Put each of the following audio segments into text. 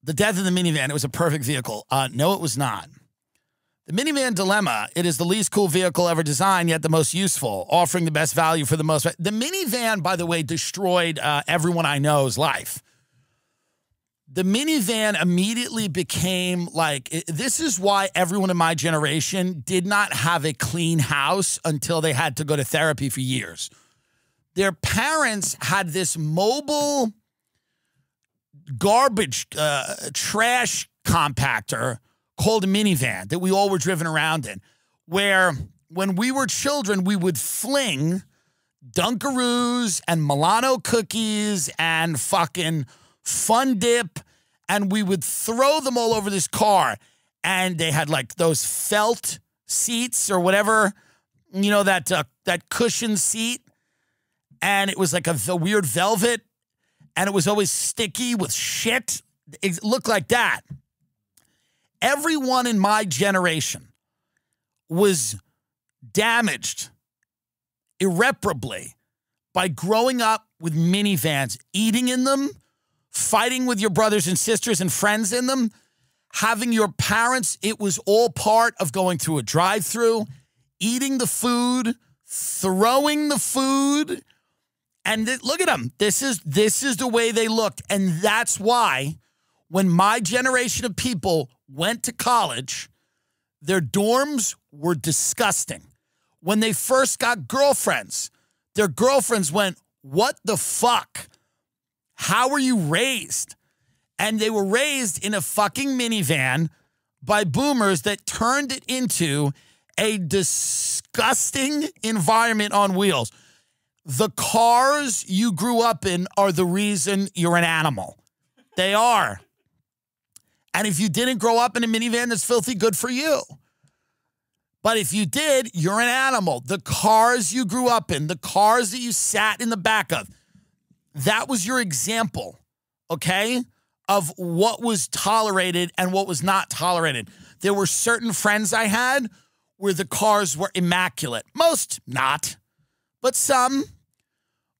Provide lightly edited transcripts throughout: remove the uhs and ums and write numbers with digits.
The Death of the Minivan. It was a perfect vehicle. No, it was not. The minivan dilemma. It is the least cool vehicle ever designed, yet the most useful, offering the best value for the most. The minivan, by the way, destroyed everyone I know's life. The minivan immediately became like, this is why everyone in my generation did not have a clean house until they had to go to therapy for years. Their parents had this mobile garbage trash compactor called a minivan that we all were driven around in, where when we were children, we would fling Dunkaroos and Milano cookies and fucking Fun Dip, and we would throw them all over this car. And they had like those felt seats or whatever, you know, that cushion seat. And it was like a weird velvet, and it was always sticky with shit. It looked like that. Everyone in my generation was damaged irreparably by growing up with minivans, eating in them, fighting with your brothers and sisters and friends in them, having your parents. It was all part of going through a drive-through, eating the food, throwing the food. And look at them. This is the way they looked. And that's why when my generation of people went to college, their dorms were disgusting. When they first got girlfriends, their girlfriends went, "What the fuck? How were you raised?" And they were raised in a fucking minivan by boomers that turned it into a disgusting environment on wheels. The cars you grew up in are the reason you're an animal. They are. And if you didn't grow up in a minivan that's filthy, good for you. But if you did, you're an animal. The cars you grew up in, the cars that you sat in the back of, that was your example, okay, of what was tolerated and what was not tolerated. There were certain friends I had where the cars were immaculate. Most not, but some.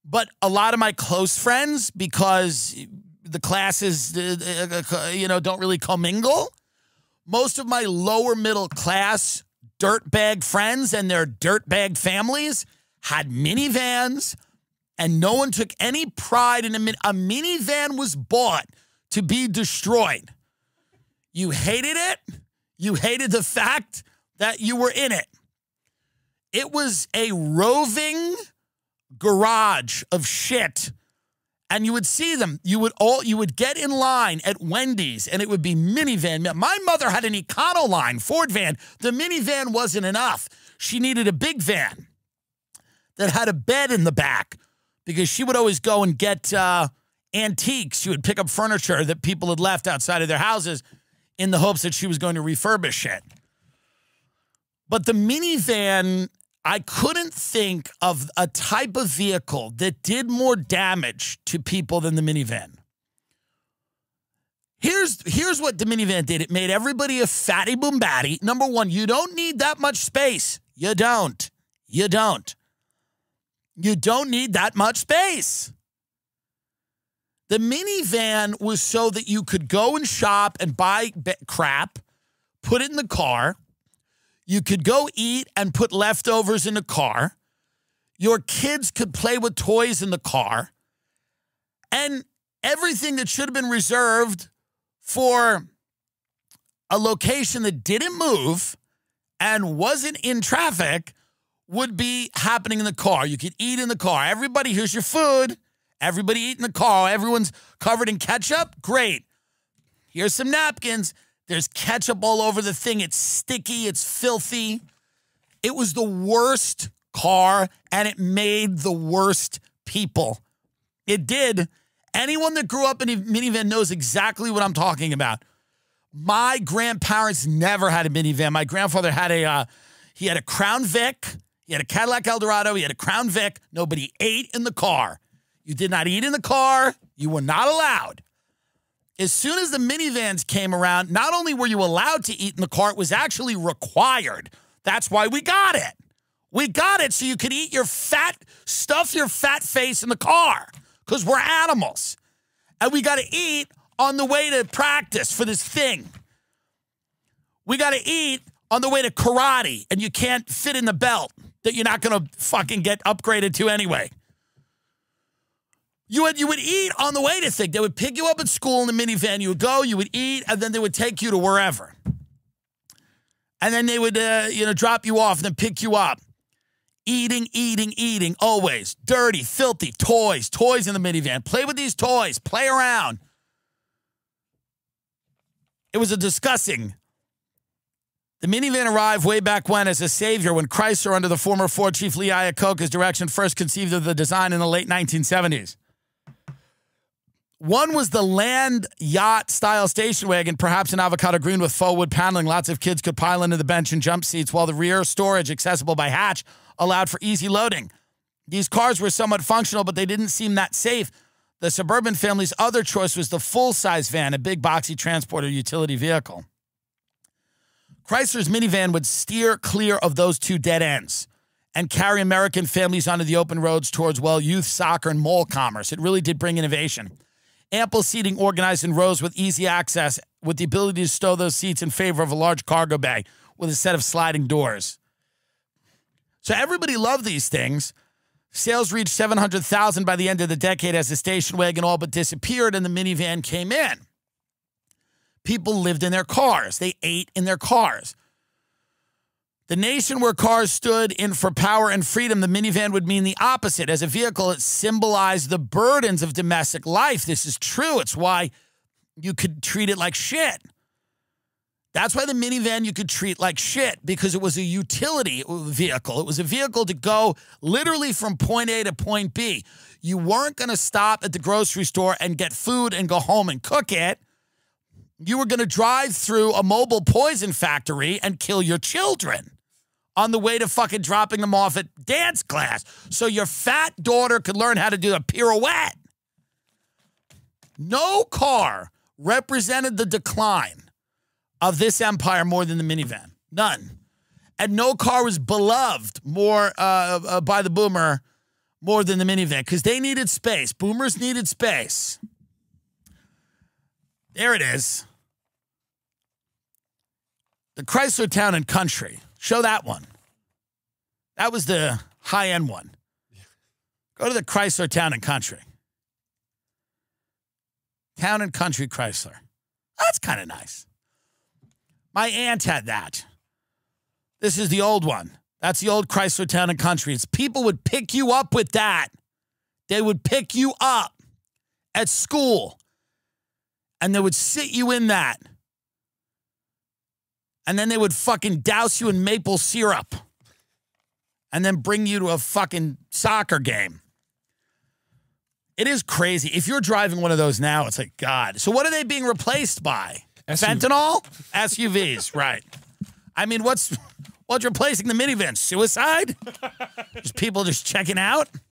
But a lot of my close friends, because the classes, don't really commingle, most of my lower middle class dirtbag friends and their dirtbag families had minivans, and no one took any pride in a minivan was bought to be destroyed. You hated it. You hated the fact that you were in it. It was a roving garage of shit. And you would see them. You would get in line at Wendy's, and it would be minivan. My mother had an Econoline Ford van. The minivan wasn't enough. She needed a big van that had a bed in the back, because she would always go and get antiques. She would pick up furniture that people had left outside of their houses in the hopes that she was going to refurbish it. But the minivan, I couldn't think of a type of vehicle that did more damage to people than the minivan. Here's what the minivan did. It made everybody a fatty boom batty. Number one, you don't need that much space. You don't. You don't. You don't need that much space. The minivan was so that you could go and shop and buy crap, put it in the car. You could go eat and put leftovers in the car. Your kids could play with toys in the car. And everything that should have been reserved for a location that didn't move and wasn't in traffic would be happening in the car. You could eat in the car. Everybody, here's your food. Everybody eat in the car. Everyone's covered in ketchup. Great. Here's some napkins. There's ketchup all over the thing. It's sticky. It's filthy. It was the worst car, and it made the worst people. It did. Anyone that grew up in a minivan knows exactly what I'm talking about. My grandparents never had a minivan. My grandfather had he had a Crown Vic. He had a Cadillac Eldorado. He had a Crown Vic. Nobody ate in the car. You did not eat in the car. You were not allowed. As soon as the minivans came around, not only were you allowed to eat in the car, it was actually required. That's why we got it. We got it so you could eat stuff your fat face in the car, because we're animals. And we got to eat on the way to practice for this thing. We got to eat on the way to karate, and you can't fit in the belt that you're not going to fucking get upgraded to anyway. You would eat on the way to thing. They would pick you up at school in the minivan. You would go, you would eat, and then they would take you to wherever. And then they would, drop you off and then pick you up. Eating, always. Dirty, filthy, toys in the minivan. Play with these toys. Play around. It was a disgusting. The minivan arrived way back when as a savior when Chrysler, under the former Ford chief Lee Iacocca's direction, first conceived of the design in the late 1970s. One was the land yacht-style station wagon, perhaps an avocado green with faux wood paneling. Lots of kids could pile into the bench and jump seats, while the rear storage, accessible by hatch, allowed for easy loading. These cars were somewhat functional, but they didn't seem that safe. The suburban family's other choice was the full-size van, a big boxy transporter utility vehicle. Chrysler's minivan would steer clear of those two dead ends and carry American families onto the open roads towards, well, youth soccer and mall commerce. It really did bring innovation. Ample seating organized in rows with easy access, with the ability to stow those seats in favor of a large cargo bay with a set of sliding doors. So everybody loved these things. Sales reached 700,000 by the end of the decade as the station wagon all but disappeared and the minivan came in. People lived in their cars. They ate in their cars. The nation where cars stood in for power and freedom, the minivan would mean the opposite. As a vehicle, it symbolized the burdens of domestic life. This is true. It's why you could treat it like shit. That's why the minivan you could treat like shit, because it was a utility vehicle. It was a vehicle to go literally from point A to point B. You weren't going to stop at the grocery store and get food and go home and cook it. You were going to drive through a mobile poison factory and kill your children on the way to fucking dropping them off at dance class so your fat daughter could learn how to do a pirouette. No car represented the decline of this empire more than the minivan. None. And no car was beloved more by the boomer more than the minivan, because they needed space. Boomers needed space. There it is. The Chrysler Town and Country. Show that one. That was the high-end one. Go to the Chrysler Town and Country. Town and Country Chrysler. That's kind of nice. My aunt had that. This is the old one. That's the old Chrysler Town and Country. It's people would pick you up with that. They would pick you up at school, and they would sit you in that. And then they would fucking douse you in maple syrup and then bring you to a fucking soccer game. It is crazy. If you're driving one of those now, it's like, God. So what are they being replaced by? Fentanyl? SUVs, right. I mean, what's replacing the minivan? Suicide? Just people just checking out?